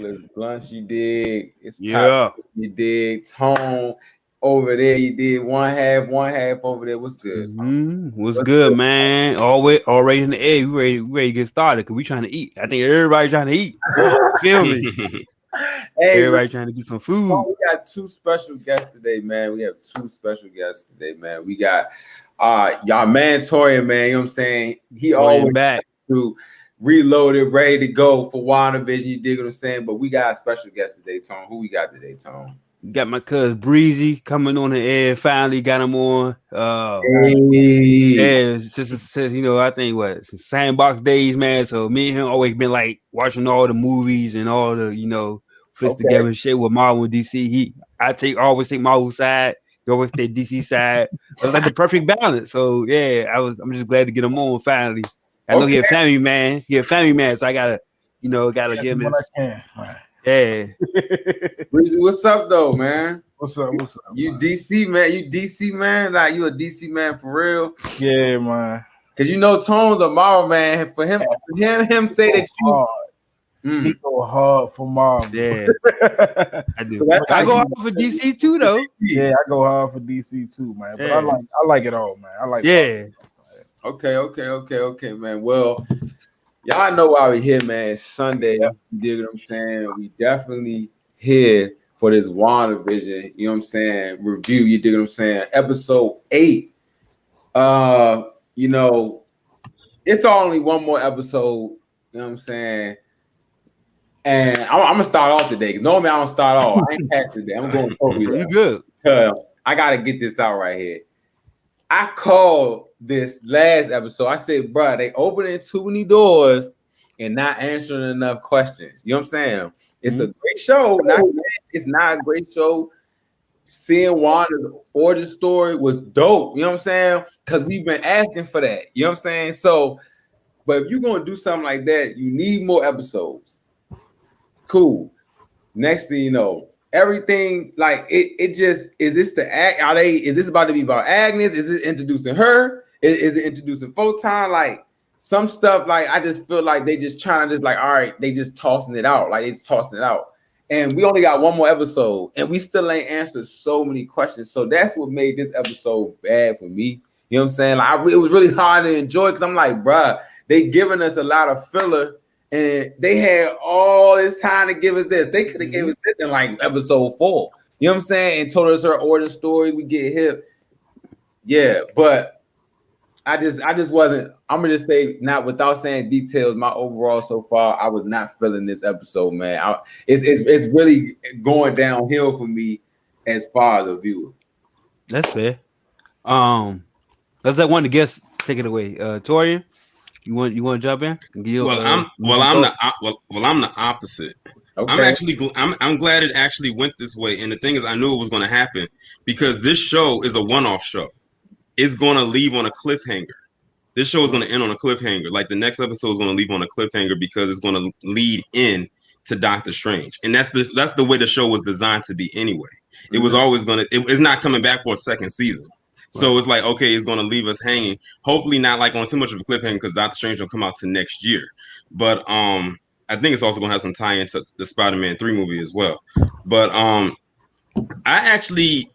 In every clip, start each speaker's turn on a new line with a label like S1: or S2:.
S1: It's Bluntz, you dig. It's
S2: Yeah.
S1: Pop, you dig. Tone over there, you did one half over there. What's good, Tone?
S2: What's
S1: What's
S2: good,
S1: good?
S2: man? Already in the air. We ready to get started because we trying to eat. I think everybody trying to eat. Feel me?
S1: Hey,
S2: Everybody trying to get some food.
S1: we got two special guests today, man. We have two special guests today, man. We got y'all man Torian, man. You know what I'm saying? He always
S2: Back.
S1: to reloaded, ready to go for WandaVision. You dig what I'm saying? But we got a special guest today, Tone. Who we got today, Tone?
S2: Got my cousin Breezy coming on the air. Finally got him on.
S1: Hey.
S2: Yeah, since I think since Sandbox days, man. So me and him always been like watching all the movies and all the fits together shit with Marvel and DC. Always take Marvel side. He always take DC side. It's like the perfect balance. So yeah, I'm just glad to get him on finally. I know he a family man. So I gotta give him his. Yeah.
S1: Breezy, what's up though, man?
S3: What's up?
S1: You man? DC man? You DC man? Like you a DC man for real?
S3: Yeah, man.
S1: Cause Tone's a Marvel man. For him say that you
S3: he go hard for Marvel.
S2: Yeah, I do. So I go hard for DC too, though.
S3: Yeah, I go hard for DC too, man. But I like it all, man. I like.
S2: Yeah.
S1: Okay, man. Well, y'all know why we here, man. It's Sunday. You dig what I'm saying? We definitely here for this WandaVision, you know what I'm saying, review. You dig what I'm saying? Episode 8. It's only one more episode, you know what I'm saying? And I'm gonna start off today. Normally I don't start off. I ain't past today. I'm going over you.
S2: You good.
S1: I gotta get this out right here. I called this last episode. I said, bro, they opening too many doors and not answering enough questions. You know what I'm saying? It's a great show. It's not a great show. Seeing Wanda's origin story was dope. You know what I'm saying? Because we've been asking for that. You know what I'm saying? So, but if you're going to do something like that, you need more episodes. Cool. Next thing you know, everything like it just is this is this about to be about Agnes? Is it introducing her? Is it introducing Photon? Like some stuff, like I just feel like they just trying to just like, all right, they just tossing it out. Like it's tossing it out. And we only got one more episode and we still ain't answered so many questions. So that's what made this episode bad for me. You know what I'm saying? Like it was really hard to enjoy because I'm like, bruh, they giving us a lot of filler. And they had all this time to give us this. They could have gave us this in like episode 4. You know what I'm saying? And told us her origin story. We get hip. Yeah, but I just wasn't. I'm gonna just say, not without saying details. My overall so far, I was not feeling this episode, man. It's really going downhill for me as far as a viewer.
S2: That's fair. Let's let one of the guests take it away. Torian. You want to jump in?
S4: I'm the opposite. Okay. I'm glad it actually went this way. And the thing is, I knew it was going to happen because this show is a one-off show. It's going to leave on a cliffhanger. This show is going to end on a cliffhanger. Like the next episode is going to leave on a cliffhanger because it's going to lead in to Doctor Strange. And that's the way the show was designed to be anyway. It was always it's not coming back for a second season. So it's like, okay, it's going to leave us hanging. Hopefully not like on too much of a cliffhanger because Doctor Strange will come out to next year. But I think it's also going to have some tie into the Spider-Man 3 movie as well. But I actually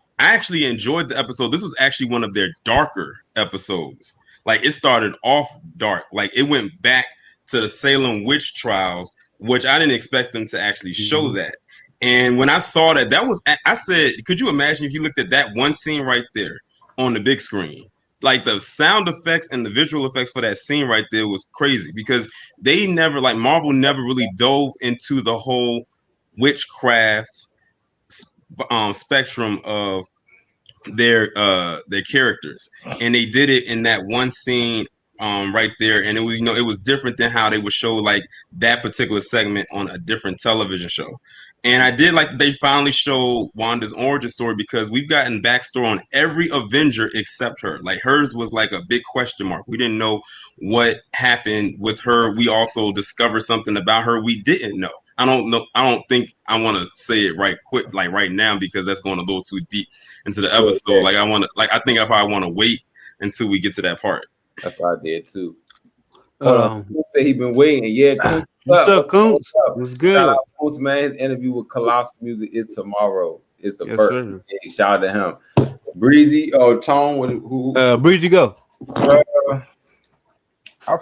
S4: enjoyed the episode. This was actually one of their darker episodes. Like it started off dark. Like it went back to the Salem witch trials, which I didn't expect them to actually show that. And when I saw that I said, could you imagine if you looked at that one scene right there on the big screen? Like the sound effects and the visual effects for that scene right there was crazy because Marvel never really dove into the whole witchcraft spectrum of their characters, and they did it in that one scene right there, and it was it was different than how they would show like that particular segment on a different television show. And I did like that they finally showed Wanda's origin story because we've gotten backstory on every Avenger except her. Like hers was like a big question mark. We didn't know what happened with her. We also discovered something about her we didn't know. I don't know. I don't think I want to say it right now because that's going a little too deep into the episode. Like I think I probably want to wait until we get to that part.
S1: That's what I did too. Say he been waiting. Yeah,
S2: What's up, Coons? What's good?
S1: Shout out Coons, man. His interview with Colossal Music is tomorrow. It's the first. Yeah, shout out to him. Breezy or Tone? Who?
S2: Breezy, go.
S3: I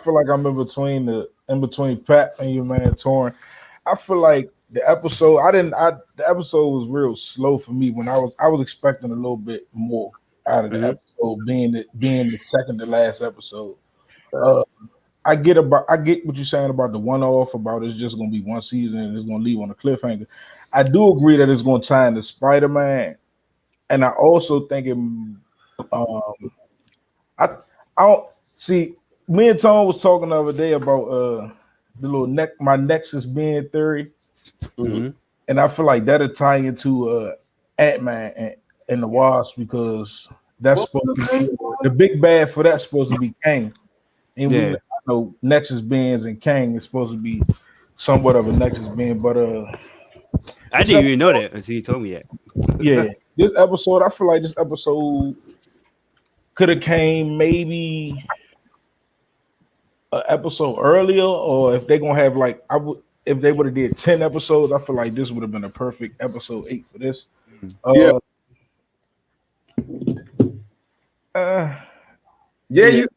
S3: feel like I'm in between Pat and your man Torn. I feel like the episode the episode was real slow for me when I was expecting a little bit more out of the episode being the second to last episode. I get what you're saying about the one-off, about it's just gonna be one season and it's gonna leave on a cliffhanger. I do agree that it's gonna tie into Spider-Man, and I also think I don't see. Me and Tom was talking the other day about the little my Nexus being theory, and I feel like that'll tie into Ant-Man and the Wasp, because that's supposed to be the big bad for that's supposed to be Kang, and we know Nexus beings and Kang is supposed to be somewhat of a Nexus being, but
S2: I didn't even know that until you told me that.
S3: Yeah, this episode, I feel like this episode could have came maybe an episode earlier, or if they're gonna have if they would have did 10 episodes, I feel like this would have been a perfect episode 8 for this.
S1: You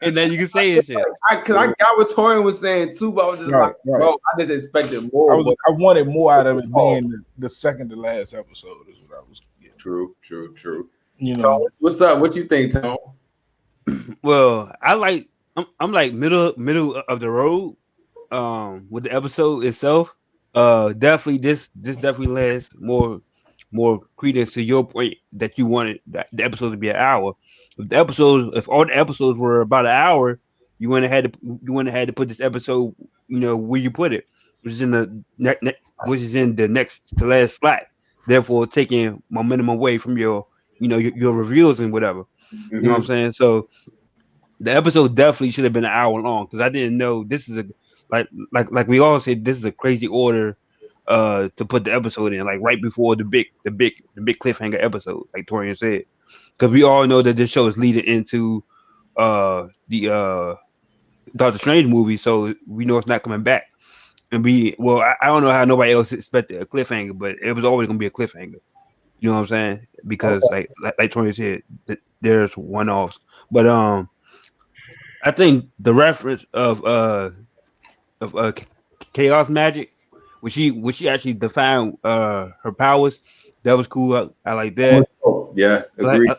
S2: and then you can say it, shit.
S1: Because I got what Torian was saying too, but I was just bro, I just expected more.
S3: I wanted more out of it being the second to last episode is what I was getting.
S1: True.
S3: You know,
S1: Tom, what's up? What you think, Tom?
S2: Well, I'm like middle of the road with the episode itself. Definitely this definitely lends more credence to your point that you wanted the episode to be an hour. If all the episodes were about an hour, you wouldn't have had to put this episode, where you put it, which is in the next to last slot. Therefore, taking momentum away from your reveals and whatever. You know what I'm saying? So the episode definitely should have been an hour long, because I didn't know this is like we all said, this is a crazy order to put the episode in, like right before the big cliffhanger episode, like Torian said, because we all know that this show is leading into the Doctor Strange movie, so we know it's not coming back. And I don't know how nobody else expected a cliffhanger, but it was always gonna be a cliffhanger. You know what I'm saying? Because like Torian said, there's one-offs, but I think the reference of chaos magic, when she actually defined her powers, that was cool. I like that.
S1: Yes, agreed.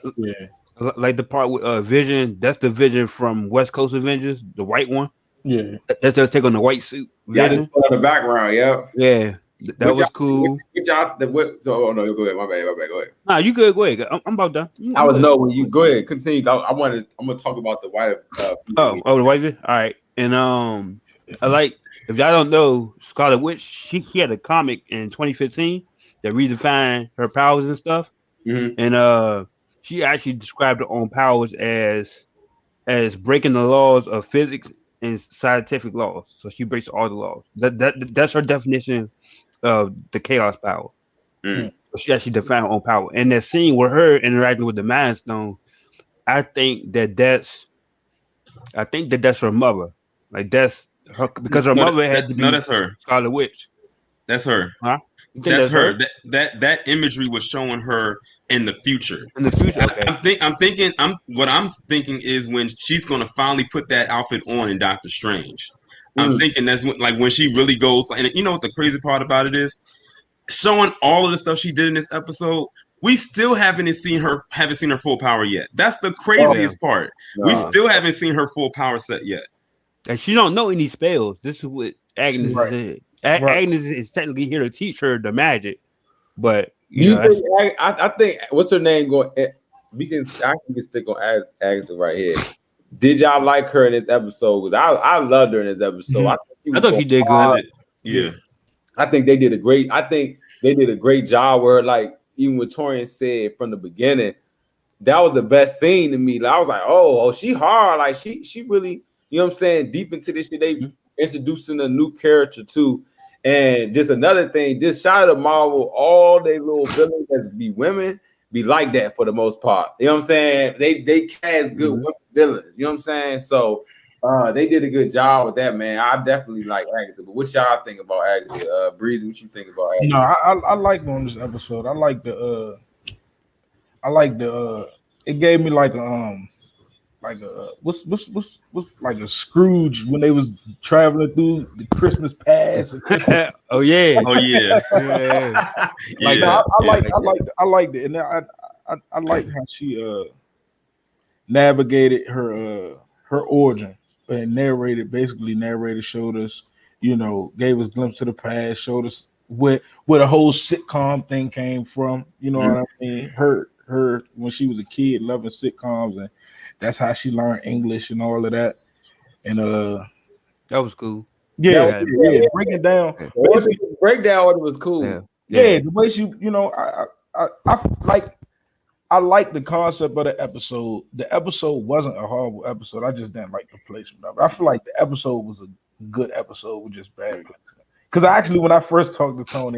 S2: Like the part with Vision, that's the Vision from West Coast Avengers, the white one.
S3: Yeah,
S2: that's just take on the white suit.
S1: Vision. Yeah, on the background.
S2: Yeah, that was cool.
S1: Oh no, go ahead. My bad. Go ahead.
S2: Nah, you good. Go ahead. I'm about done.
S1: I was no when you go ahead. Continue. I'm gonna talk about the white.
S2: The white Vision. All right, and I like. If y'all don't know, Scarlet Witch, she had a comic in 2015 that redefined her powers and stuff, and she actually described her own powers as breaking the laws of physics and scientific laws. So she breaks all the laws. That's her definition of the chaos power. So she actually defined her own power. And that scene with her interacting with the Mind Stone, I think that's her mother. Like that's her, because her mother had to be.
S4: No, that's her.
S2: Scarlet Witch.
S4: That's her.
S2: Huh?
S4: That's her. That imagery was showing her in the future.
S2: In the future, okay.
S4: What I'm thinking is when she's gonna finally put that outfit on in Doctor Strange. I'm thinking that's when she really goes. And you know what the crazy part about it is, showing all of the stuff she did in this episode. We still haven't seen her full power yet. That's the craziest part. We still haven't seen her full power set yet.
S2: And she don't know any spells. This is what Agnes said. Agnes is technically here to teach her the magic, but
S1: I think what's her name going? I can stick on Agnes right here. Did y'all like her in this episode? Because I loved her in this episode.
S2: I thought she did good.
S4: Yeah,
S1: I think they did a great. I think they did a great job. Where like even what Torian said from the beginning, that was the best scene to me. Like, I was like, oh, she hard. Like she really. You know what I'm saying? Deep into this shit, they introducing a new character too. And just another thing, just shout out to Marvel, all they little villains that be women be like that for the most part. You know what I'm saying? They cast good women villains. You know what I'm saying? So They did a good job with that, man. I definitely like Agatha. But what y'all think about Agatha? Breezy, what you think about Agatha?
S3: No, I like on this episode. I like the it gave me like a what's like a Scrooge when they was traveling through the Christmas past.
S2: Oh yeah.
S3: Like no, I liked it, and I like how she navigated her origin and narrated, showed us, gave us a glimpse to the past, showed us where the whole sitcom thing came from. You know what I mean? Her when she was a kid loving sitcoms, and that's how she learned English and all of that. And
S2: that was cool.
S3: Yeah. Break it down.
S1: Breakdown order was cool.
S3: Yeah, the way she, I like the concept of the episode. The episode wasn't a horrible episode. I just didn't like the placement of it. I feel like the episode was a good episode with just bad placement. Because actually, when I first talked to Tony,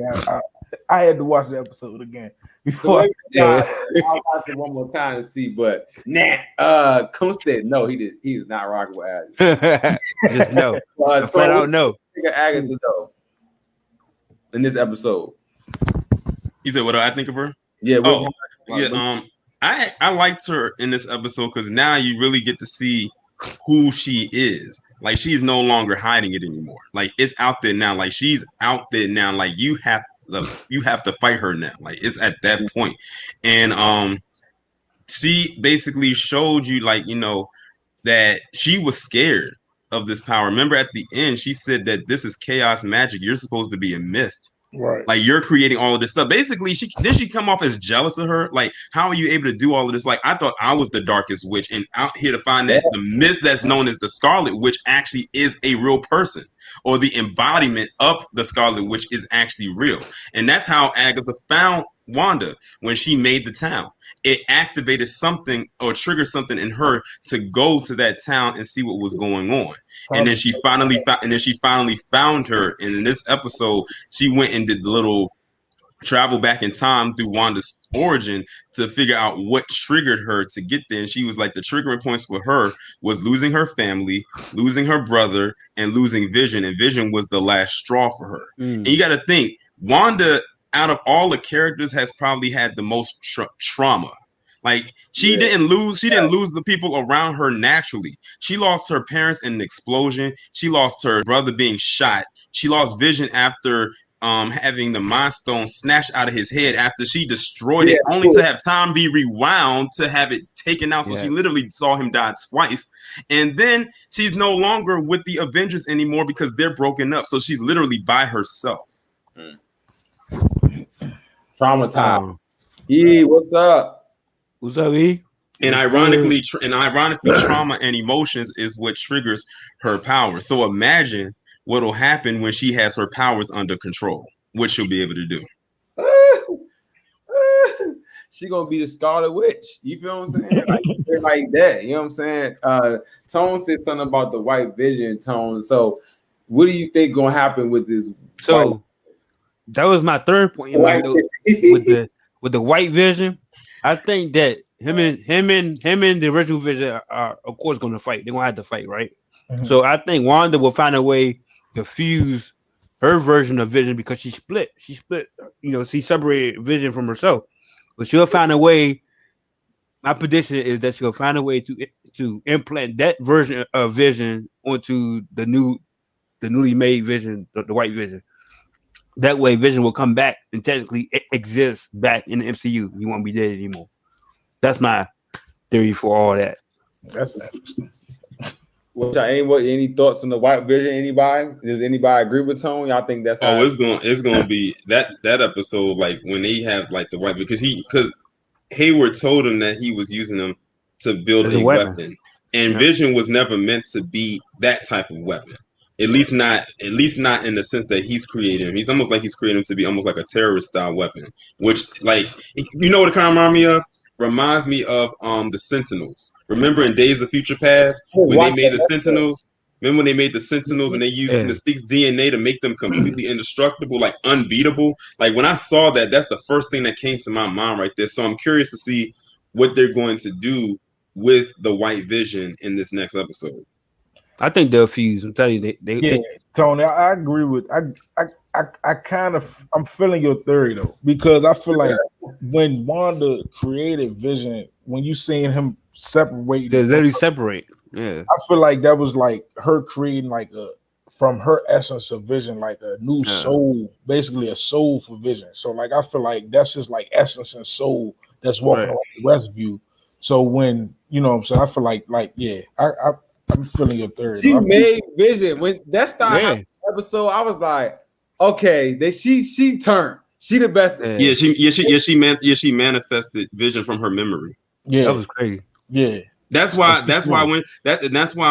S3: I had to watch the episode again before.
S1: I'll watch it one more time to see. But Coon said no. He was not rocking with Agatha.
S2: Just no. Flat out no.
S1: Agatha though. In this episode,
S4: you said what do I think of her?
S1: Yeah.
S4: I liked her in this episode because now you really get to see who she is. Like she's no longer hiding it anymore. Like it's out there now. Like she's out there now. Like you have to fight her now. Like it's at that point. And she basically showed you that she was scared of this power. Remember at the end she said that this is chaos magic. You're supposed to be a myth.
S3: Right.
S4: Like you're creating all of this stuff. Basically, she come off as jealous of her. Like, how are you able to do all of this? Like, I thought I was the darkest witch, and out here to find that the myth that's known as the Scarlet Witch actually is a real person, or the embodiment of the Scarlet Witch is actually real. And that's how Agatha found Wanda when she made the town. It activated something or triggered something in her to go to that town and see what was going on. And then she finally found her. And in this episode, she went and did the little travel back in time through Wanda's origin to figure out what triggered her to get there. And she was like, the triggering points for her was losing her family, losing her brother, and losing Vision. And Vision was the last straw for her. And you got to think, Wanda, out of all the characters, has probably had the most trauma. Like she didn't lose the people around her naturally. She lost her parents in an explosion. She lost her brother being shot. She lost Vision after having the Mind Stone snatched out of his head after she destroyed it, only to have time be rewound to have it taken out. So she literally saw him die twice. And then she's no longer with the Avengers anymore because they're broken up. So she's literally by herself.
S1: Traumatized. Yeah, what's up?
S2: What's up, E?
S4: And ironically, trauma and emotions is what triggers her power. So imagine what'll happen when she has her powers under control, what she'll be able to do.
S1: She gonna be the Scarlet Witch. You feel what I'm saying? Like that. You know what I'm saying? Tone said something about the White Vision. Tone. So, what do you think gonna happen with this?
S2: So that was my third point. With the White Vision. I think that him and the original Vision are of course going to fight. They're going to have to fight, right? Mm-hmm. So I think Wanda will find a way to fuse her version of Vision because she split. She separated Vision from herself. But she'll find a way. My prediction is that she'll find a way to implant that version of Vision onto the newly made Vision, the White Vision. That way, Vision will come back and technically exist back in the MCU. He won't be dead anymore. That's my theory for all that.
S3: That's interesting.
S1: Any thoughts on the White Vision? Anybody? Does anybody agree with Tone? Y'all think that's
S4: it's gonna be that episode, like when they have like the White, because Hayward told him that he was using them to build a weapon. And Vision was never meant to be that type of weapon. At least not in the sense that he's creating him. He's almost like he's creating him to be almost like a terrorist style weapon. Which, like, you know what it kind of reminds me of? Reminds me of the Sentinels. Remember in Days of Future Past when they made the Sentinels? Remember when they made the Sentinels and they used Mystique's DNA to make them completely indestructible, like unbeatable? Like when I saw that, that's the first thing that came to my mind right there. So I'm curious to see what they're going to do with the White Vision in this next episode.
S2: I think they'll fuse. I'm telling you, they
S3: Tony, I agree with I kind of I'm feeling your theory though, because I feel like when Wanda created Vision, when you seen him separate,
S2: they literally separate. Yeah,
S3: I feel like that was like her creating like a from her essence of Vision, like a new soul, basically a soul for Vision. So like I feel like that's just like essence and soul that's walking around Westview. So when you know what I'm saying, I feel like yeah, I'm feeling your theory.
S1: She made Vision when that started episode. I was like, okay, she turned. She the best.
S4: She manifested Vision from her memory.
S3: Yeah,
S2: that was crazy.
S3: Yeah,
S4: that's why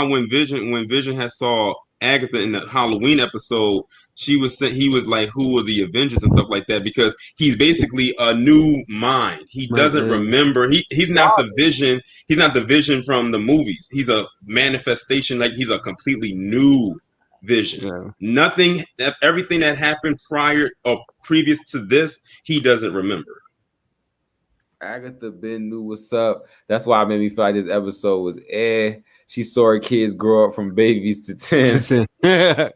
S4: when Vision has saw Agatha in the Halloween episode, he was like, who are the Avengers and stuff like that, because he's basically a new mind. He doesn't remember. He's not the Vision. He's not the Vision from the movies. He's a manifestation. Like, he's a completely new Vision. Nothing, everything that happened prior or previous to this, he doesn't remember.
S1: Agatha Ben knew what's up. That's why it made me feel like this episode was She saw her kids grow up from babies to 10.
S2: I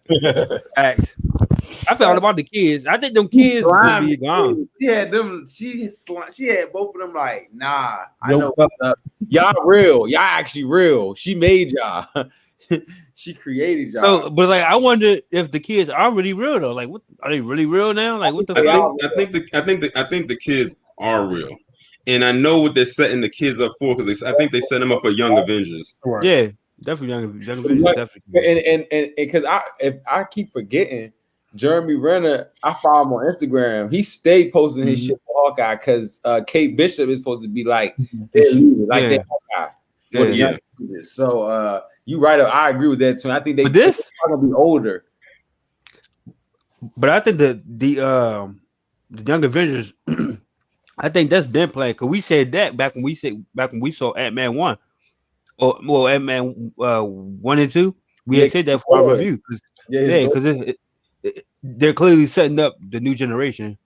S2: found about the kids. I think them kids will be gone.
S1: Yeah, them. She had both of them like, nah. I know what's up. Y'all real. Y'all actually real. She made y'all. She created y'all.
S2: So, but like, I wonder if the kids are really real though. Like, what are they really real now? Like, what the fuck?
S4: I think the kids are real. And I know what they're setting the kids up for, because I think they set them up for Young Avengers.
S2: Yeah, definitely Young Avengers. Definitely.
S1: And because I keep forgetting, Jeremy Renner, I follow him on Instagram. He stayed posting his shit for Hawkeye, because Kate Bishop is supposed to be like their leader, like their Hawkeye for the Young Avengers. So you right up. I agree with that too. I think they're gonna be older.
S2: But I think the Young Avengers. I think that's been playing, because we said that back when we saw Ant-Man 1, or Ant-Man 1 and 2. We had said that for our review, because they're clearly setting up the new generation,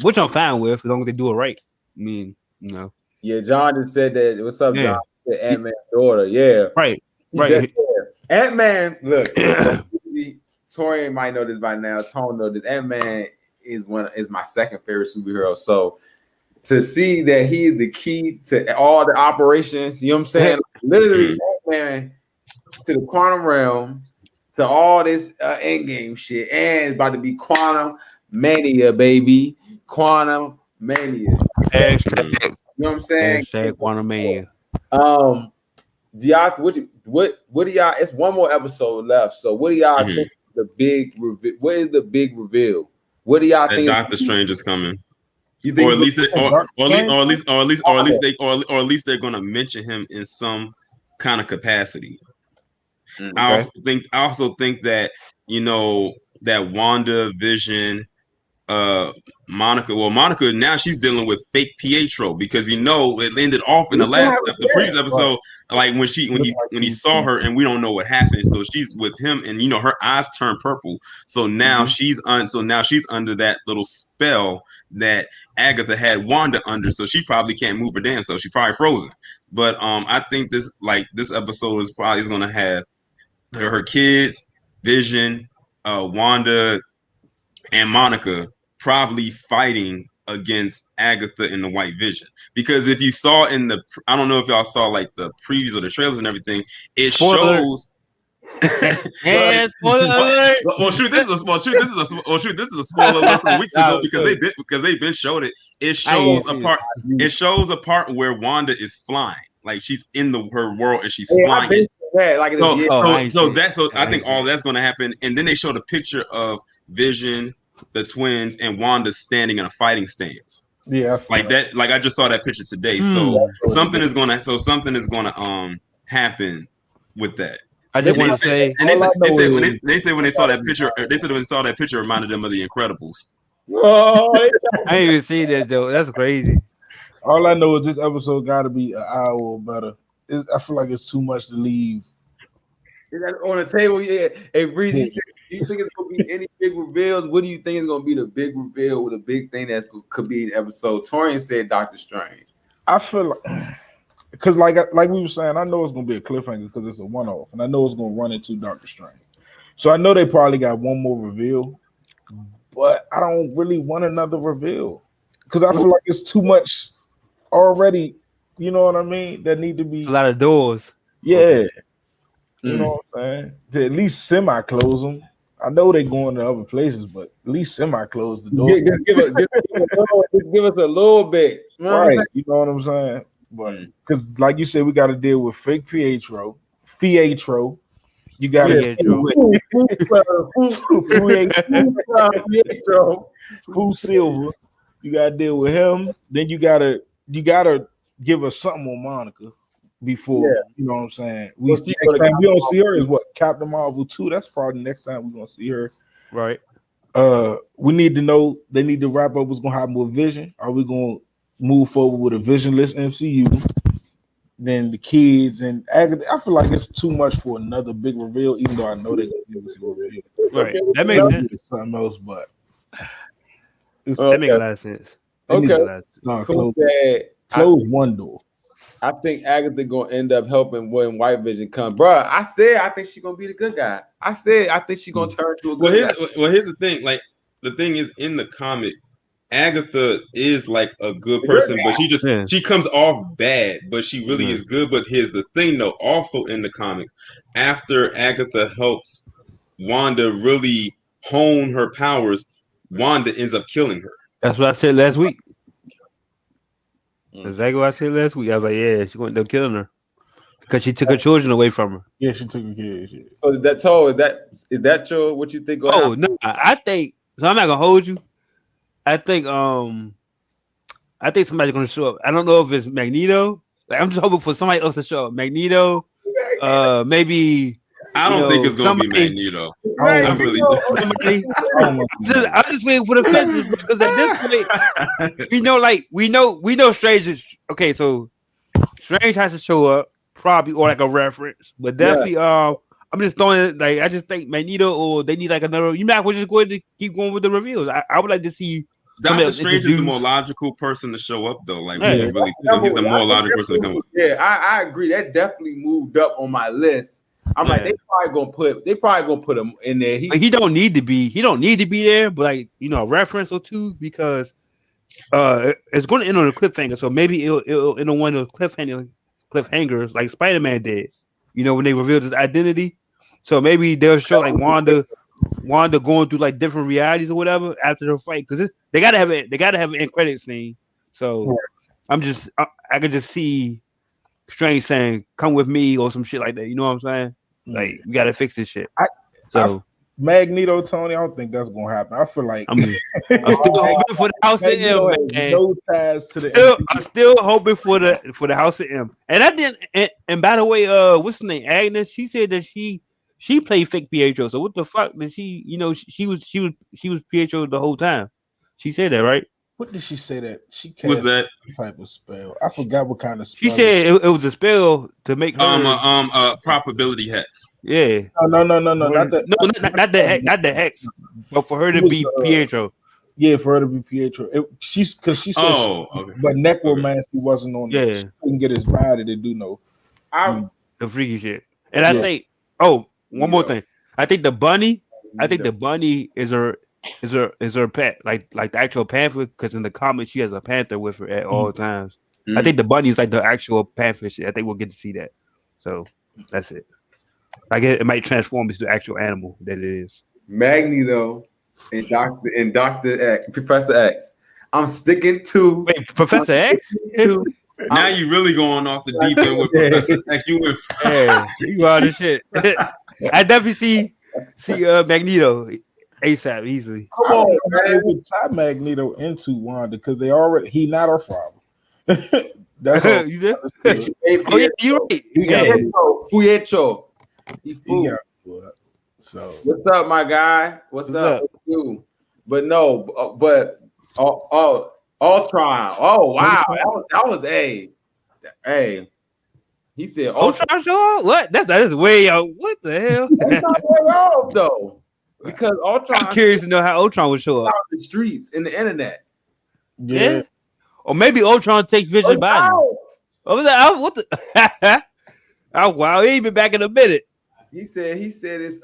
S2: which I'm fine with as long as they do it right. I mean, you know.
S1: Yeah, John just said that. What's up, John? Ant-Man's daughter. Yeah,
S2: right.
S1: Ant-Man. Look, Torian might know this by now. Tone knows this. Ant-Man is my second favorite superhero. So to see that he is the key to all the operations, you know what I'm saying? Literally, man, to the quantum realm, to all this endgame shit, and it's about to be quantum mania, baby. Quantum mania. You know what I'm saying?
S2: Quantum mania.
S1: Do y'all what do y'all? It's one more episode left. So what do y'all think the big reveal? What is the big reveal? What do y'all think?
S4: Doctor Strange is coming. You think, or at least they're gonna mention him in some kind of capacity. Okay. I also think that, you know, that WandaVision, Monica. Well, Monica now she's dealing with fake Pietro, because it ended off in the previous episode, like when he saw her, and we don't know what happened. So she's with him, and her eyes turn purple. So now she's under that little spell that Agatha had Wanda under. So she probably can't move her damn self. She's probably frozen. But I think this episode is probably going to have her kids, Vision, Wanda, and Monica probably fighting against Agatha and the White Vision. Because if you saw I don't know if y'all saw like the previews or the trailers and everything, it shows. Well, shoot, this is a spoiler alert from weeks ago, because they've been showed it. It shows a part where Wanda is flying, like she's in her world and she's flying. I think all that's going to happen, and then they showed a picture of Vision, the twins, and Wanda standing in a fighting stance. Yeah, like that. Like I just saw that picture today. So something is gonna happen with that.
S2: I just want to say,
S4: and they said when they saw that picture, it reminded them of the Incredibles.
S3: Oh,
S2: I ain't even seen that though. That's crazy.
S3: All I know is this episode got to be an hour or better. I feel like it's too much to leave.
S1: On the table, yeah. Hey, Breezy, do you think it's gonna be any big reveals? What do you think is gonna be the big reveal with a big thing that could be an episode? Torian said Doctor Strange.
S3: I feel because like we were saying, I know it's gonna be a cliffhanger because it's a one-off, and I know it's gonna run into Doctor Strange. So I know they probably got one more reveal, but I don't really want another reveal because I feel like it's too much already. You know what I mean? That need to be
S2: a lot of doors.
S3: Yeah,
S2: Okay.
S3: You know what I'm saying? To at least semi-close them. I know they're going to other places, but at least semi-close the door.
S1: Just give us a little bit.
S3: You know right. You know what I'm saying? But because, like you said, we got to deal with fake Pietro. You got to deal with Fu Silver. You got to deal with him. Then you gotta give us something on Monica before, you know what I'm saying? We don't see her is what? Captain Marvel 2. That's probably the next time we're gonna see her.
S2: Right.
S3: We need to know, they need to wrap up what's gonna happen with Vision. Are we gonna move forward with a visionless MCU? Then the kids and Agatha. I feel like it's too much for another big reveal, even though I know they're gonna give us a reveal.
S2: Right. That makes sense.
S3: Something else, but
S2: that makes a lot of sense.
S3: Close one door.
S1: I think Agatha gonna end up helping when White Vision comes, bro. I said I think she's gonna be the good guy. I said I think she's gonna turn to a good guy.
S4: Well, here's the thing. Like the thing is, in the comic, Agatha is like a good person, but she comes off bad, but she really is good. But here's the thing, though. Also in the comics, after Agatha helps Wanda really hone her powers, Wanda ends up killing her.
S2: That's what I said last week. Exactly what I said last week. I was like, yeah, she's going to end up killing her because she took her children away from her.
S3: Yeah, she took her kids. Yeah.
S1: So is that your what you think?
S2: Oh no, I think so. I'm not gonna hold you. I think somebody's gonna show up. I don't know if it's Magneto. Like, I'm just hoping for somebody else to show up. Magneto, maybe.
S4: I don't think it's gonna be Magneto. I'm
S2: just waiting for the fences because at this point, we know Strange is okay. So Strange has to show up, probably, or like a reference, but definitely. I'm just throwing it. Like I just think Magneto, or they need like another. You might just going to keep going with the reveals. I would like to see.
S4: Doctor Strange is the more logical person to show up, though. Like he's the more logical person to come up.
S1: Yeah, I agree. That definitely moved up on my list. I'm like, they probably gonna put him in there.
S2: He don't need to be there, but like, a reference or two, because it's going to end on a cliffhanger. So maybe it'll end on one of those cliffhangers like Spider-Man did. When they revealed his identity. So maybe they'll show like Wanda going through like different realities or whatever after the fight, because they gotta have an end credit scene. So I could just see Strange saying, "Come with me" or some shit like that. You know what I'm saying? Like, we gotta fix this shit.
S3: Magneto, Tony, I don't think that's gonna happen. I feel like I'm
S2: still hoping for the House of M.
S3: No ties to the.
S2: I'm still hoping for the House of M. And I didn't. And by the way, what's her name? Agnes. She said that she played fake Pietro. So what the fuck did she? She was Pietro the whole time. She said that, right?
S3: What did she say that she cast?
S4: Was that
S3: type of spell? I forgot what kind of spell.
S2: She said it was a spell to make her
S4: probability hex.
S2: Yeah.
S3: No, not
S2: the hex, but for her to be Pietro.
S3: Yeah, for her to be Pietro. She said.
S4: Okay.
S3: But necromancy wasn't on.
S2: Yeah.
S3: She couldn't get his body to do no.
S2: The freaky shit. And I think. Oh, one more thing. I think the bunny. Is her pet, like the actual panther, because in the comics she has a panther with her at all times. I think the bunny is like the actual panther shit. I think we'll get to see that. So that's it. Like it might transform into the actual animal that it is.
S1: Magneto and Dr. X, Professor X. I'm sticking to
S2: Professor X.
S4: Now you really going off the deep end with Professor X.
S2: You are the shit. I definitely see Magneto ASAP easily.
S3: Come on, man. We tie Magneto into Wanda because he not our father. That's all.
S2: You did? Oh yeah, you're right.
S1: Fuecho. He fool.
S3: So
S1: what's up, my guy? What's up? You? But no, but Ultron. Oh wow, that was a. He said
S2: Ultron show up? What? That's way out. What the hell?
S1: That's not way off though. Because Ultron,
S2: I'm curious to know how Ultron would show up
S1: on the streets, in the internet.
S2: Yeah. Or maybe Ultron takes Vision body. I was like, what the? Oh wow, he ain't been back in a minute.
S1: He said it's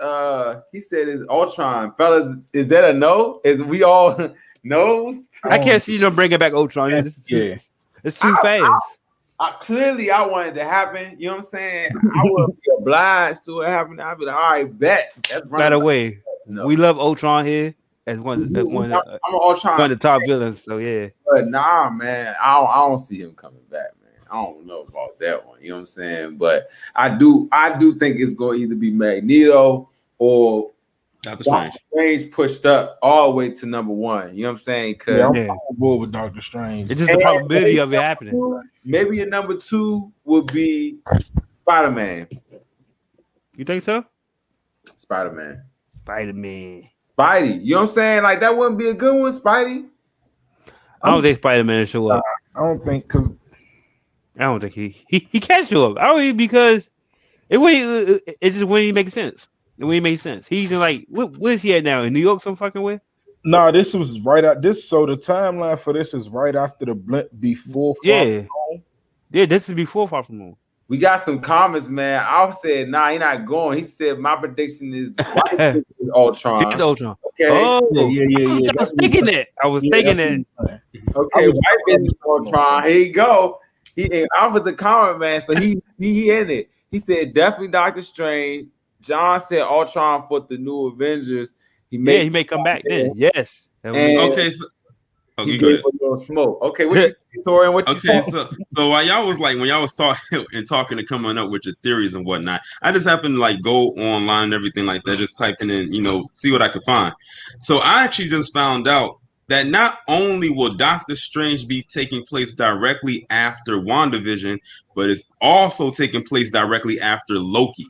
S1: Ultron, fellas. Is that a no? Is we all knows?
S2: I can't see them bringing back Ultron. It's too fast.
S1: Clearly, I wanted to happen. You know what I'm saying? I would be obliged to it happen. I'd be like, all right, bet.
S2: By the way, we love Ultron here as one of the top villains. So yeah.
S1: But nah, man, I don't see him coming back, man. I don't know about that one. You know what I'm saying? But I do think it's going to either be Magneto or Doctor Strange pushed up all the way to number 1. You know what I'm saying? Because
S3: I'm on board with Doctor Strange.
S2: It's just the probability of it happening.
S1: Maybe a number 2 would be Spider-Man.
S2: You think so?
S1: Spider-Man.
S2: Spidey.
S1: You know what I'm saying? Like that wouldn't be a good one, Spidey.
S2: I don't think Spider-Man show up.
S3: I don't think
S2: he can't show up. I don't even because it just wouldn't make sense. It wouldn't make sense. He's in like where is he at now? In New York some fucking way?
S3: No, this was right out so the timeline for this is right after the Bluntz before
S2: this is before Far From Home.
S1: We got some comments, man. I said, nah, he's not going. He said my prediction is Ultron.
S2: It's Ultron.
S1: Okay.
S3: Oh, yeah.
S2: I was thinking that.
S1: Okay, white business Ultron. Here you go. I was a comment, man. So he in it. He said definitely Doctor Strange. John said Ultron for the new Avengers. He may come back then.
S2: Yes.
S4: Okay, so
S1: he gave a little smoke. Okay, what you say, Tori? What you say?
S4: So while y'all was like when y'all was talking and coming up with your theories and whatnot, I just happened to like go online and everything like that, just typing in, see what I could find. So I actually just found out that not only will Doctor Strange be taking place directly after WandaVision, but it's also taking place directly after Loki.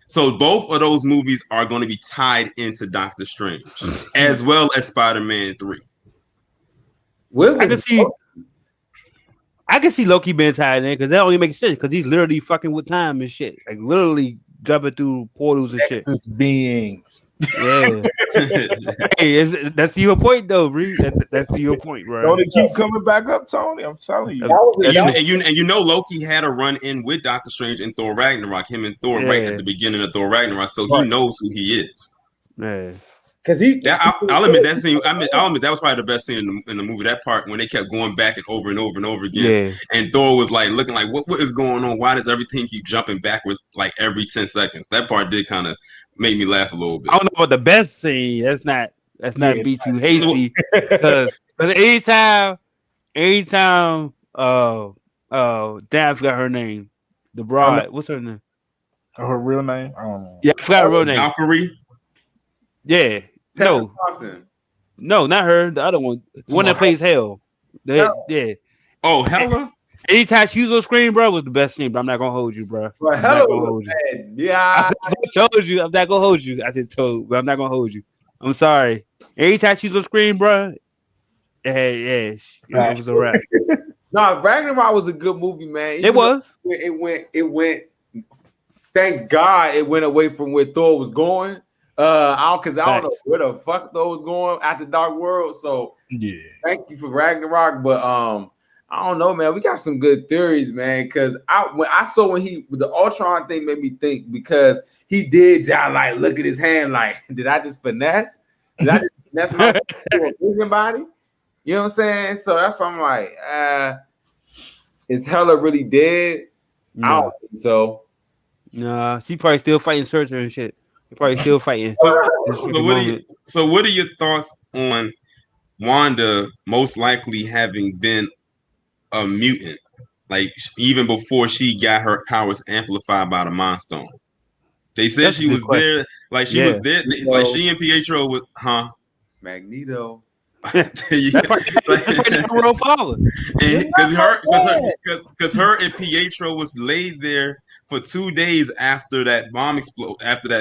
S4: So both of those movies are going to be tied into Doctor Strange, as well as Spider-Man 3.
S2: I can see Loki being tied in because that only makes sense because he's literally fucking with time and shit, like literally jumping through portals and shit.
S3: Beings.
S2: Yeah. Hey, that's your point though, Bree. That's your point, bro.
S3: Don't it keep coming back up, Tony? I'm telling you.
S4: And Loki had a run in with Doctor Strange in Thor Ragnarok. Him and Thor right at the beginning of Thor Ragnarok, so he knows who he is.
S2: Yeah.
S1: Because
S4: I'll admit that scene. I'll admit that was probably the best scene in the movie. That part when they kept going back and over and over and over again, and Thor was like looking like, what is going on? Why does everything keep jumping backwards like every 10 seconds? That part did kind of make me laugh a little bit.
S2: I don't know about the best scene. That's not be too hasty because anytime, damn, I forgot her name. The bride, what's her name?
S3: Her real name? I don't know.
S2: Yeah, I forgot her real name.
S4: Valkyrie.
S2: Yeah. No, not her. The other one, the one that plays Hell. Yeah.
S4: Oh, Hella.
S2: Anytime she was on screen, bro, was the best scene. But I'm not gonna hold you, bro.
S1: Yeah,
S2: I told you. I'm not gonna hold you. I did told, but I'm not gonna hold you. I'm sorry. Anytime she's on screen, bro. It was a wrap.
S1: No, Ragnarok was a good movie, man.
S2: It was.
S1: It went. Thank God it went away from where Thor was going. I don't know where the fuck Thor was going after Dark World. So yeah, thank you for Ragnarok, but I don't know, man. We got some good theories, man. Because when the Ultron thing made me think because he did like look at his hand like, did I just finesse? Did I just finesse my vision body? You know what I'm saying? So that's why I'm like, is Hela really dead?
S2: No.
S1: I don't think so.
S2: Nah, she probably still fighting Surtur and shit. Probably still fighting.
S4: So what are your thoughts on Wanda most likely having been a mutant, like even before she got her powers amplified by the Mind Stone? They said she was there, like she was there, like she and Pietro was,
S1: Magneto.
S4: Because her and Pietro was laid there for 2 days after that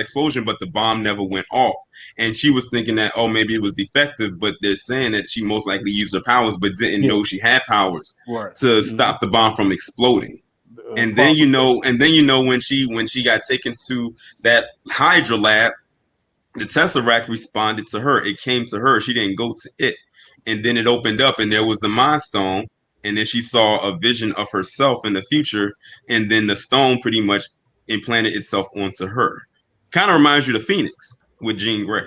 S4: explosion, but the bomb never went off. And she was thinking that maybe it was defective, but they're saying that she most likely used her powers, but didn't know she had powers to stop the bomb from exploding. And then when she got taken to that Hydra lab, the Tesseract responded to her. It came to her. She didn't go to it. and then it opened up, and there was the Mind Stone, and then she saw a vision of herself in the future, and then the stone pretty much implanted itself onto her. Kind of reminds you of Phoenix with Jean Grey.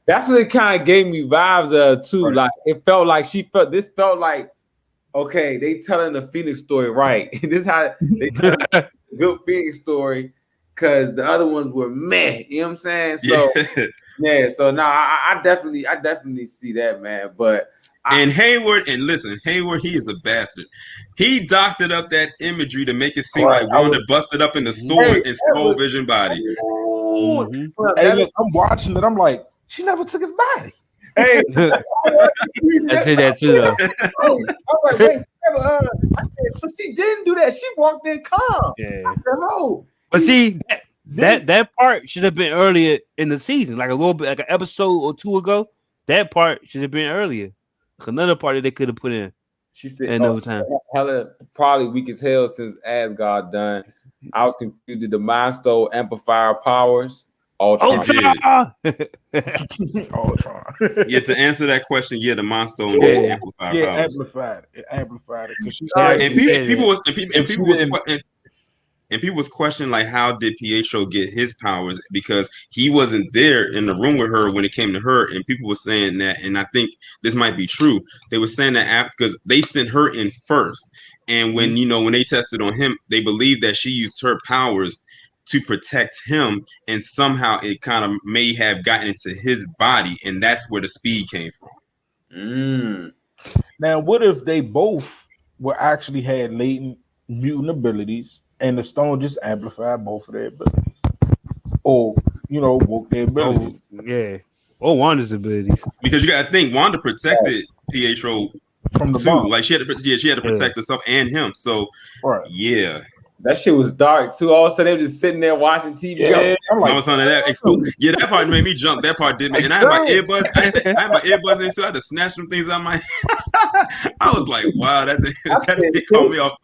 S1: That's what it kind of gave me vibes of too. Right. Like it felt like this felt like, okay, they telling the Phoenix story right. This is how they tell the good Phoenix story, because the other ones were meh. You know what I'm saying? So yeah. So now I definitely see that, man. But
S4: and Hayward, and listen, Hayward, he is a bastard. He doctored up that imagery to make it seem like Wanda busted up in the sword and stole Vision body.
S3: Hey, look, I'm watching it. I'm like, she never took his body.
S1: Hey,
S2: I say that too, though.
S1: I was like, wait, I said, so she didn't do that. She walked in calm.
S2: Yeah.
S1: I said, oh.
S2: But see, that part should have been earlier in the season, like a little bit, like an episode or two ago. That part should have been earlier. Another part that they could have put in.
S1: She said,
S2: another time.
S1: Hella probably weak as hell since Asgard done. I was confused. Did the Mind Stone amplifier powers? Ultron.
S3: Ultron.
S4: Yeah, to answer that question, yeah, the Mind Stone did amplify powers.
S3: It amplified it.
S4: And people was questioning, like, how did Pietro get his powers? Because he wasn't there in the room with her when it came to her. And people were saying that, and I think this might be true. They were saying that after, because they sent her in first. And when, when they tested on him, they believed that she used her powers to protect him. And somehow it kind of may have gotten into his body. And that's where the speed came from.
S3: Now, what if they both were actually had latent mutant abilities, and the stone just amplified both of their abilities, or woke their abilities?
S2: Or Wanda's abilities.
S4: Because you got to think, Wanda protected Pietro
S3: from the
S4: too.
S3: bomb.
S4: Like she had to protect herself and him. So yeah.
S1: That shit was dark too. All of a sudden, they were just sitting there watching TV.
S3: Yeah, I'm like,
S4: I was on that. Yeah, that part made me jump. That part did me. And I had my earbuds. I had my earbuds in too. I had to snatch them things out my. I was like, wow, that caught me off.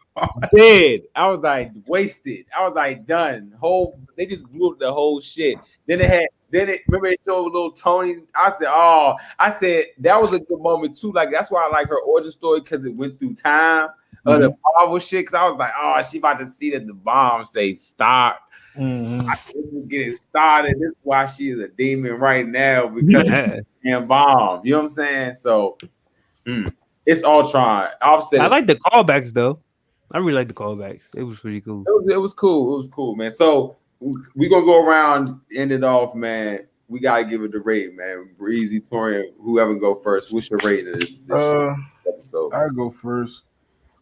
S1: Dead. I was like wasted. I was like done. They just blew up the whole shit. Remember they showed little Tony. I said that was a good moment too. Like that's why I like her origin story, because it went through time. The Marvel shit, because I was like, oh, she about to see that the bomb say stop. This is getting started. This is why she is a demon right now, because of the bomb. You know what I'm saying? So it's Ultron.
S2: I like the callbacks though. I really like the callbacks. It was pretty cool.
S1: It was cool. It was cool, man. So we're gonna go around, end it off, man. We gotta give it the rating, man. Breezy, Torian, whoever go first. What's your rating of this episode?
S3: I'll go first.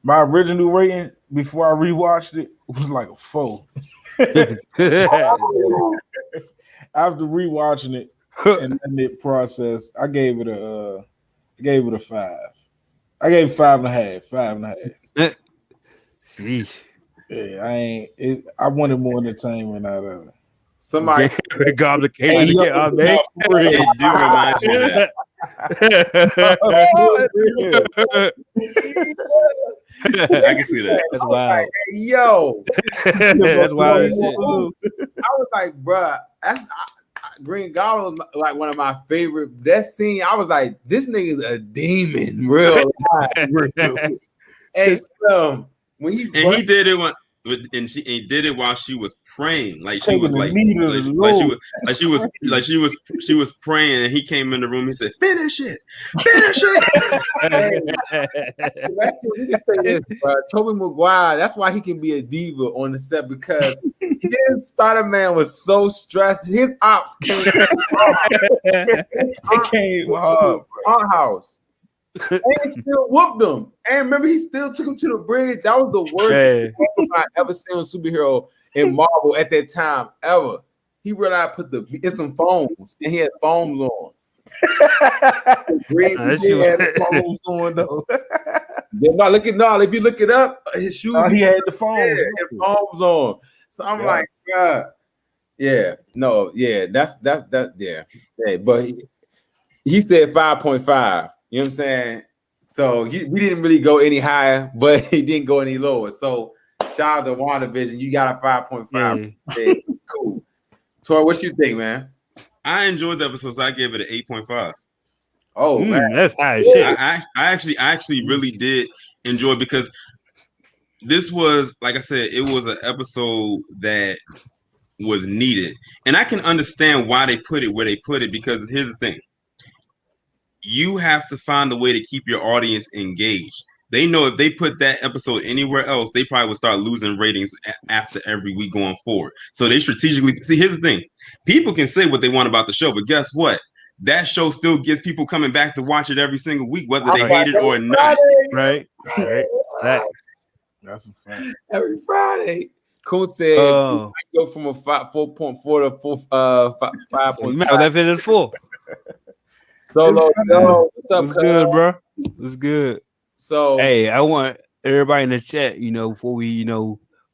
S3: My original rating before I rewatched it was like a 4. After rewatching it and letting it process, I gave it a 5. I gave it 5.5.
S2: Sheesh.
S3: Yeah, I wanted more entertainment out of it.
S1: Somebody
S2: complicated to get out, man.
S4: It do remind you of that. I can see that.
S2: That's wild.
S1: Like, hey, yo,
S2: that's wild.
S1: I was like, bruh, Green Goblin was like one of my favorite. That scene, I was like, this nigga's a demon, real. Hey, so when he
S4: did it he did it while she was praying. Like she was she was praying, and he came in the room. He said, "Finish it."
S1: Tobey Maguire. That's why he can be a diva on the set, because his Spider-Man was so stressed. His ops came. It came our house. And still whooped them. And remember, he still took him to the bridge. That was the worst thing I ever seen a superhero in Marvel at that time ever. He realized put some foams, and he had foams on. Green had foams on though. If you look it up, his shoes.
S3: He had the foams.
S1: Yeah, had foams on. So I'm like, God. Yeah, no, yeah, that's yeah. But he said 5.5. You know what I'm saying? So we didn't really go any higher, but he didn't go any lower. So shout out to WandaVision. You got a 5.5. Yeah. Cool. Tori, what you think, man?
S4: I enjoyed the episode, so I gave it an 8.5.
S1: Oh man,
S2: that's high as shit.
S4: I actually really did enjoy, because this was, like I said, it was an episode that was needed, and I can understand why they put it where they put it, because here's the thing: you have to find a way to keep your audience engaged. They know if they put that episode anywhere else, they probably would start losing ratings after every week going forward. So they strategically see. Here's the thing: people can say what they want about the show, but guess what? That show still gets people coming back to watch it every single week, whether they hate it or not.
S2: Right.
S3: That's a fact.
S1: Every Friday. Coon said go from a 4.4 to 5.
S2: You might have left it at 4.
S1: Solo, yo, what's up?
S2: What's good, bro? What's good?
S1: So,
S2: hey, I want everybody in the chat, before we,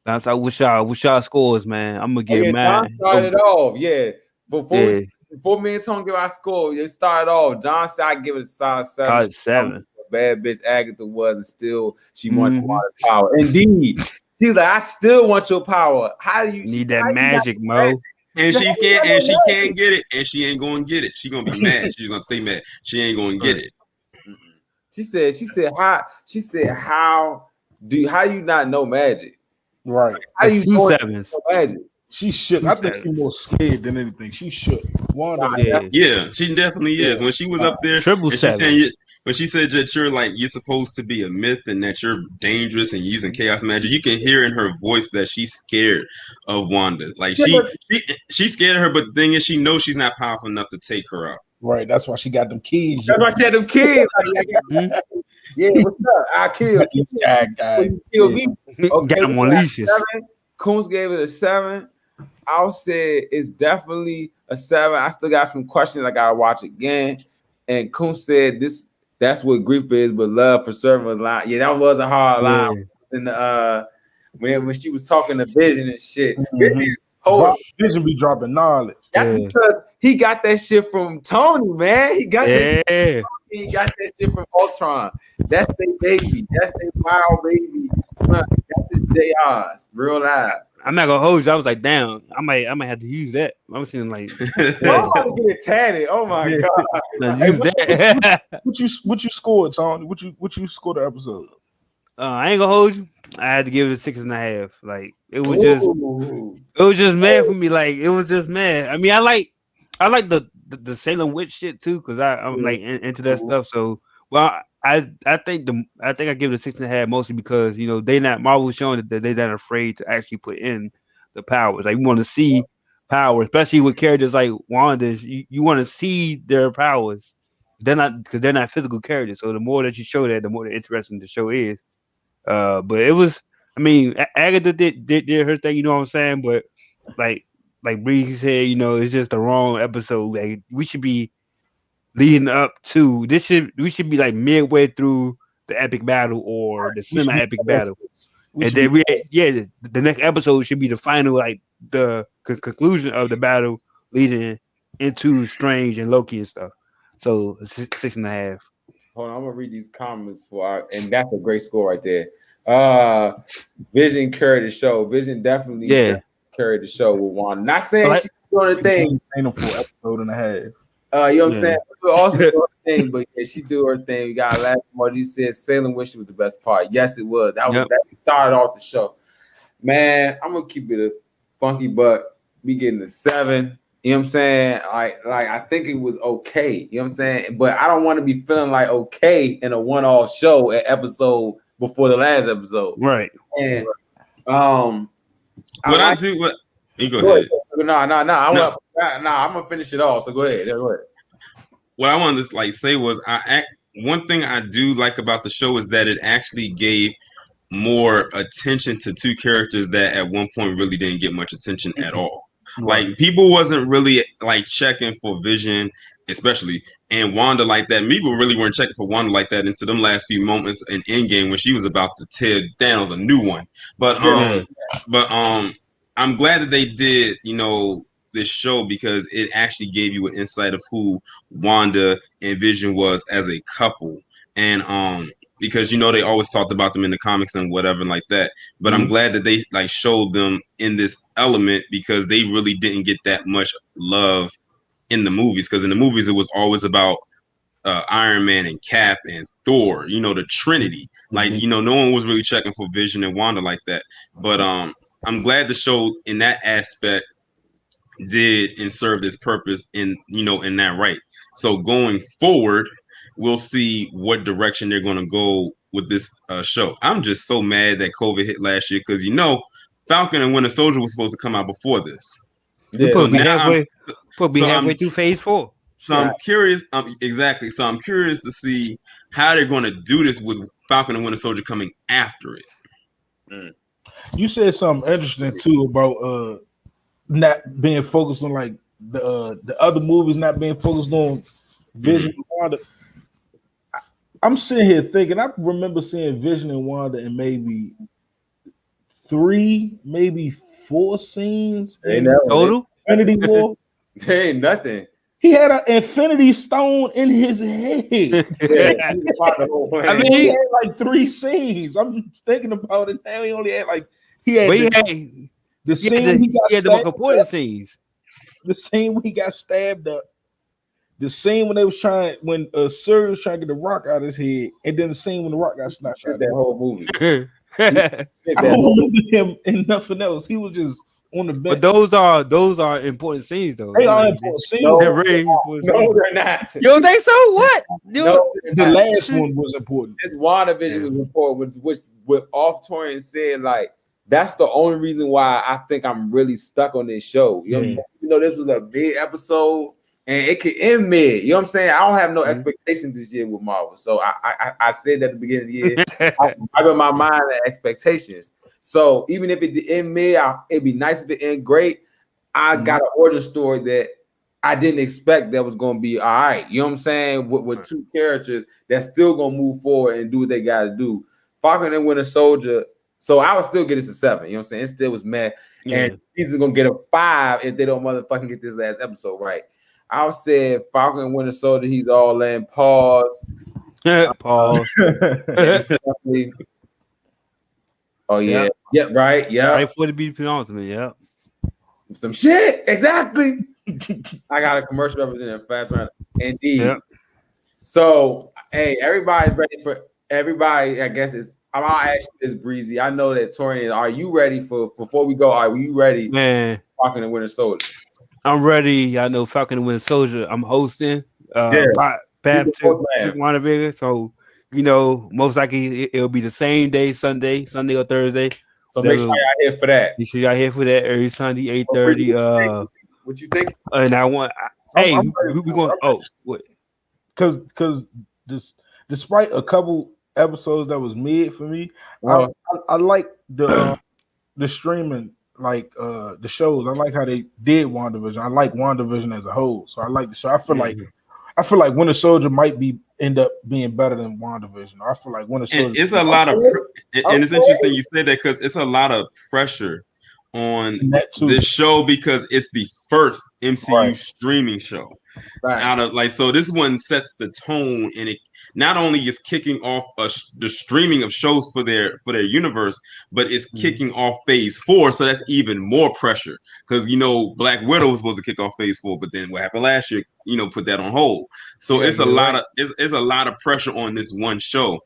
S2: bounce out with y'all scores, man. I'm gonna get mine.
S1: John started off, yeah. Before me and Tone give our score, they started off. John said I give it a solid 7.
S2: 7.
S1: Bad bitch Agatha was, and still she wanted a lot of power. Indeed, she's like, I still want your power. How do you
S2: need that magic, Mo?
S4: And she can't get it, and she ain't gonna get it. She gonna be mad. She's gonna stay mad. She ain't gonna get it.
S1: She said how do you not know magic?
S3: Right.
S1: How do you know
S2: 7s?
S1: Magic?
S3: She shook. I think she's more scared than anything. She shook.
S4: Yeah, she definitely is. When she was up there,
S2: triple 7.
S4: When she said that you're supposed to be a myth and that you're dangerous and using chaos magic, you can hear in her voice that she's scared of Wanda. Like she's scared of her, but the thing is, she knows she's not powerful enough to take her out.
S3: Right. That's why she got them keys.
S1: That's why she had them kids. Yeah, what's up? I killed you. You killed me. Okay,
S2: got them on leashes.
S1: Coons gave it a 7. I'll say it's definitely a 7. I still got some questions I gotta watch again. And Coons said that's what grief is, but love for serving line. Yeah, that was a hard line. In the when she was talking to Vision and shit.
S3: Vision be dropping knowledge.
S1: That's because he got that shit from Tony, man. He got that shit from Ultron. That's their baby. That's their wild baby. That's his JR's. Real live.
S2: I'm not gonna hold you. I was like, damn, I might have to use that. I was saying like,
S1: I'm about to get it tatted. Oh my god!
S2: Use that.
S3: What you scored, Tony? What you scored the episode?
S2: I ain't gonna hold you. I had to give it a 6.5. Like it was just mad for me. Like it was just mad. I mean, I like the Salem witch shit too, because I'm like into that stuff. So I think I give it a 6.5 mostly because Marvel's showing that they're not afraid to actually put in the powers. Like we want to see power, especially with characters like Wanda. You want to see their powers. They're not physical characters. So the more that you show that, the more interesting the show is. But it was, I mean, Agatha did her thing. You know what I'm saying? But like Bree said, it's just the wrong episode. Like we should be leading up to this. We should be like midway through the epic battle or the semi-epic battle, and then the next episode should be the final, like the conclusion of the battle leading into Strange and Loki and stuff. So 6.5.
S1: Hold on, I'm gonna read these comments and that's a great score right there. Vision carried the show. Vision definitely carried the show with Wanda. Not saying she's doing the thing.
S3: For episode and a half.
S1: You know what I'm saying? Also do her thing, but she do her thing. We got last part. You said Salem Witch was the best part. Yes, it was. That started off the show. Man, I'm gonna keep it a funky, but we getting a 7. You know what I'm saying? Like I think it was okay. You know what I'm saying? But I don't want to be feeling like okay in a one-off show episode before the last episode.
S2: Right.
S1: And
S4: you go ahead.
S1: No. I'm gonna finish it all. So go ahead.
S4: What I wanted to say was one thing I do like about the show is that it actually gave more attention to two characters that at one point really didn't get much attention at all. Like people wasn't really like checking for Vision, especially, and Wanda like that. People really weren't checking for Wanda like that into them last few moments in Endgame when she was about to tear Thanos a new one. But I'm glad that they did, this show, because it actually gave you an insight of who Wanda and Vision was as a couple. And because they always talked about them in the comics and whatever like that. But I'm glad that they showed them in this element, because they really didn't get that much love in the movies. Because in the movies it was always about Iron Man and Cap and Thor, you know, the Trinity. Like, you know, no one was really checking for Vision and Wanda like that. But I'm glad the show in that aspect did and served its purpose in, you know, in that right. So going forward, we'll see what direction they're going to go with this show. I'm just so mad that COVID hit last year because, you know, Falcon and Winter Soldier was supposed to come out before this.
S2: Yeah. So now halfway through phase 4.
S4: So I'm curious. Exactly. So I'm curious to see how they're going to do this with Falcon and Winter Soldier coming after it.
S3: You said something interesting too about not being focused on like the other movies, not being focused on Vision and Wanda. I'm sitting here thinking, I remember seeing Vision and Wanda in maybe 3, maybe 4 scenes in
S2: total.
S3: Infinity War.
S1: There ain't nothing.
S3: He had an Infinity Stone in his head. I mean, he had like 3 scenes. I'm thinking about it now. He only had like the scene he had the most important scenes. The scene when he got stabbed up. The scene when they was when Sir was trying to get the rock out of his head, and then the scene when the rock got snatched out.
S1: That whole movie.
S3: I don't remember him and nothing else. He was just on the bench.
S2: But those are important scenes, though.
S3: They are important scenes.
S2: They're very important.
S1: No, they're not.
S2: You don't think so? What?
S1: No,
S3: the last one was important.
S1: This WandaVision was important, which Off Torian said, like, that's the only reason why I think I'm really stuck on this show. You know what I'm saying? You know, this was a big episode, and it could end mid. You know what I'm saying? I don't have no expectations this year with Marvel. So I said that at the beginning of the year. I have in my mind the expectations. So even if it end mid, it'd be nice if it end great. I got an origin story that I didn't expect that was going to be all right. You know what I'm saying? With 2 characters that's still going to move forward and do what they got to do. Falcon and Winter Soldier. So I would still get this a 7. You know what I'm saying? It still was mad. And he's going to get a 5 if they don't motherfucking get this last episode right. I would say Falcon and Winter Soldier, he's all in. Pause.
S2: Pause.
S1: Oh, yeah. Yeah, right. Yeah.
S2: Right for the be penultimate. Yeah.
S1: Some shit. Exactly. I got a commercial representative. Indeed. Yep. So, hey, everybody's ready for everybody. I guess I'll ask you this, Breezy. I know that Torian, are you ready before we go? Are you ready?
S2: Man.
S1: Falcon and Winter Soldier.
S2: I'm ready. I know Falcon and Winter Soldier. I'm hosting. WandaVision. So, you know, most likely it'll be the same day, Sunday or Thursday.
S1: So make sure y'all here for that.
S2: Make sure y'all here for that every Sunday, 8:30.
S1: What you think?
S2: And I want. Hey, we're going. Oh, what?
S3: Because despite a couple episodes that was mid for me, I like the streaming, like the shows. I like how they did WandaVision. I like WandaVision as a whole. So I like the show. I feel like Winter Soldier might end up being better than WandaVision. I feel like Winter Soldier.
S4: It's a lot of, and it's interesting you said that because it's a lot of pressure on this show because it's the first MCU streaming show. Right. So this one sets the tone, and it not only is kicking off the streaming of shows for their universe, but it's kicking off phase 4. So that's even more pressure because, you know, Black Widow was supposed to kick off phase 4, but then what happened last year, you know, put that on hold. So it's a lot of pressure on this one show.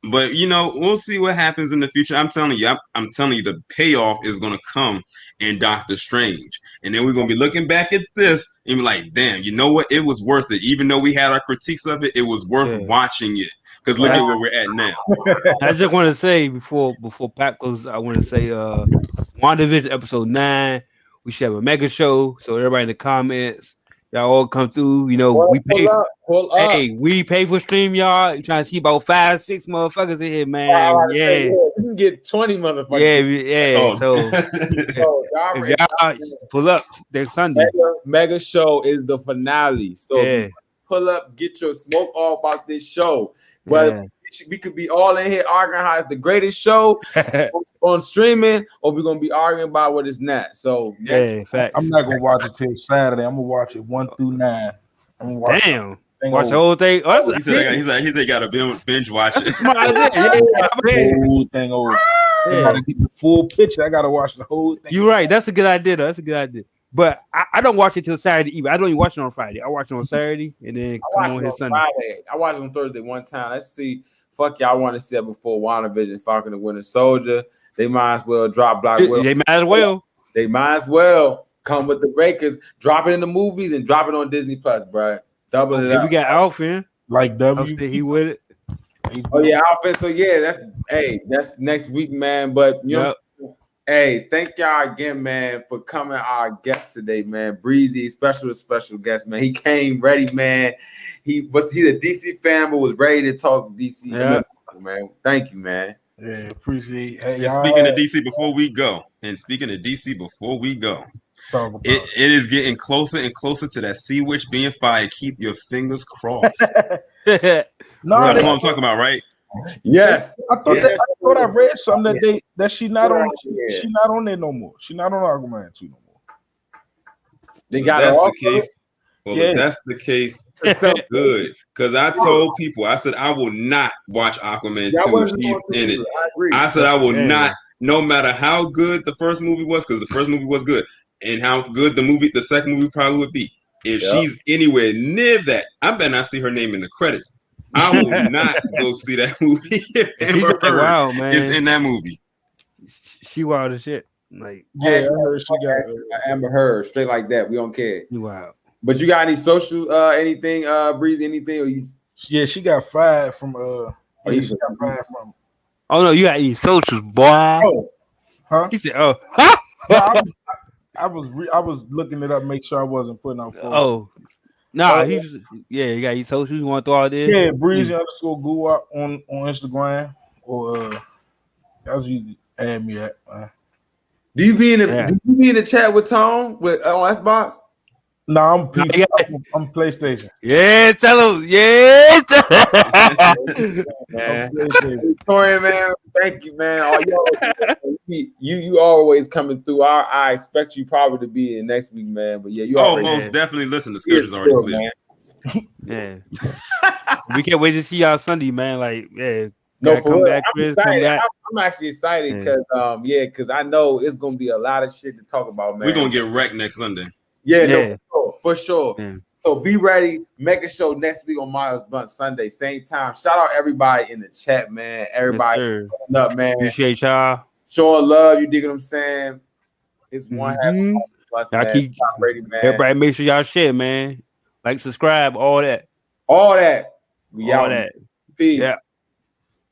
S4: But we'll see what happens in the future. I'm telling you, the payoff is going to come in Doctor Strange. And then we're going to be looking back at this and be like, damn, you know what? It was worth it. Even though we had our critiques of it, it was worth watching it. Because look at where we're at now.
S2: I just want to say before Pat goes, I want to say WandaVision episode 9, we should have a mega show. So everybody in the comments, y'all all come through. You know, we pay. We pay for StreamYard. You trying to see about 5-6 motherfuckers in here, man.
S1: You can get 20 motherfuckers.
S2: Yeah. So if y'all pull up next Sunday.
S1: Mega show is the finale. So pull up, get your smoke all about this show. But we could be all in here arguing how it's the greatest show on streaming, or we're gonna be arguing about what it's not. So
S2: fact.
S3: I'm not gonna watch it till Saturday. I'm gonna watch it 1 through 9.
S2: Damn. Watch the whole thing.
S4: He said got to binge watch it.
S3: The whole thing over. I gotta get the full picture. I gotta watch the whole thing.
S2: You're right. That's a good idea. Though. That's a good idea. But I don't watch it till Saturday evening. I don't even watch it on Friday. I watch it on Saturday and then come on here Sunday.
S1: Friday. I watched it on Thursday one time. Let's see. Fuck y'all want to see it before WandaVision, Falcon and Winter Soldier. They might as well drop Black Widow.
S2: They might as well.
S1: They might as well come with the breakers, drop it in the movies and drop it on Disney Plus, bro. Double it up.
S2: We got Alfin.
S3: Like W.
S2: He with it.
S1: Oh yeah, Alfin. So yeah, that's next week, man. But you know. Hey, thank y'all again, man, for coming our guest today, man. Breezy, special guest, man. He came ready, man. He's a DC fan, but was ready to talk DC.
S2: Yeah.
S1: Man. Thank you, man.
S3: Yeah, appreciate it. Hey,
S4: and speaking of DC before we go, it is getting closer and closer to that sea witch being fired. Keep your fingers crossed.
S3: No,
S4: you know what I'm talking about, right?
S1: Yes,
S3: I thought I read something that she not on. She not on there no more. She not on Aquaman 2 no more.
S1: They got
S4: that's the case. Well, if that's the case, good. Because I told people, I said I will not watch Aquaman 2 if she's in it. I said I will not, no matter how good the first movie was, because the first movie was good, and how good the second movie probably would be. If she's anywhere near that, I better not see her name in the credits. I will not go see that movie if Amber Heard is in that movie.
S2: She wild as shit. Like,
S3: I heard she got
S1: Amber Heard straight like that. We don't care.
S2: Wow.
S1: But you got any social anything, Breezy, anything? Or you?
S3: Yeah, she got fired from she got fired from.
S2: Oh no, you got any socials, boy?
S3: Oh, huh?
S2: He said, "Oh,
S3: no, I was looking it up, make sure I wasn't putting out.
S2: Oh, nah, he got his socials. You want to throw out there?
S3: Yeah, Breezy _ Goo up on Instagram, or as you add me at.
S1: Do you be in the chat with Tone on Xbox?
S3: No, I'm PC. I'm PlayStation.
S2: Yeah, tell him. Yeah,
S1: man. Victoria, man, thank you, man. You always coming through. I expect you probably to be in next week, man. But yeah, you
S4: most definitely. Listen, the schedule's already clear.
S2: Yeah, we can't wait to see y'all Sunday, man. Like, yeah.
S1: No, for real. I'm actually excited because because I know it's gonna be a lot of shit to talk about, man.
S4: We're gonna get wrecked next Sunday.
S1: Yeah. For sure.
S2: Yeah.
S1: So be ready. Make a show next week on Miles Bluntz Sunday, same time. Shout out everybody in the chat, man. Everybody coming up, man.
S2: Appreciate y'all.
S1: Showing love. You dig what I'm saying? It's one half.
S2: Y'all keep ready, man. Everybody make sure y'all share, man. Like, subscribe, all that.
S1: All that. We
S2: all
S1: out.
S2: that.
S1: Peace.
S2: Yeah.